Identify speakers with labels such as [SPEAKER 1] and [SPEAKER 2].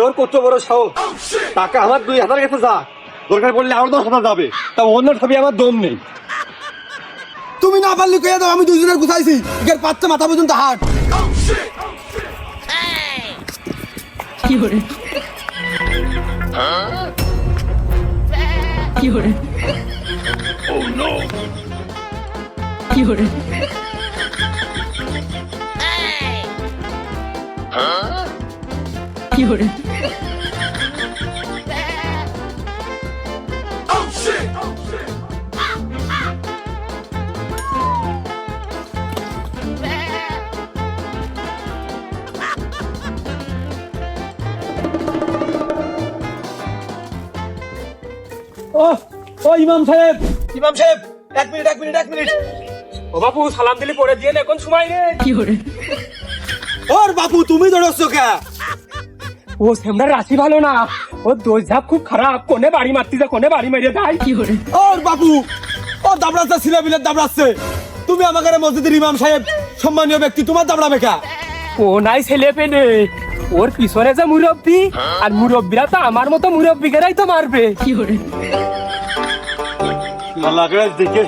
[SPEAKER 1] ওর কত বড় সাহস, টাকা আমার 2000 কাছে যা, দরকার পড়লে আরো 10,000 যাবে, তা অন্য ছবি আমার দম নেই।
[SPEAKER 2] তুমি না পারলে কইয়া দাও, আমি দুইজনের গুছাইছি, এর পাঁচটা মাথা পর্যন্ত হাট।
[SPEAKER 3] কি করে কি করে কি করে কি করে
[SPEAKER 2] ও ইমাম সাহেব, ইমাম সাহেব, এক মিনিট।
[SPEAKER 1] ও বাপু সালাম দিলি পরে দিয়ে না, এখন সময় নেই।
[SPEAKER 3] কি করে
[SPEAKER 2] ওর বাপু তুমি ধরছ কে?
[SPEAKER 1] ও সেমনার রাশি ভালো না, ও দোষ ঝাপ খুব খারাপ, কোনে বাড়ি মারতে যা, কোনে বাড়ি মেরে দেয়।
[SPEAKER 3] কি করে
[SPEAKER 2] ওর বাপু ও দাবড়াচ্ছে, ছিলাবিলের দাবড়াচ্ছে। তুমি আমাকে মসজিদের ইমাম সাহেব সম্মানীয় ব্যক্তি, তোমার দাবড়াবে কে?
[SPEAKER 1] ও নাই ছেলে পেলে, ওর পিছনে যে মুরব্বী, আর মুরব্বীরা তো আমার মতো মুরব্বীকেরাই তো মারবে।
[SPEAKER 3] কি করে
[SPEAKER 1] দেখে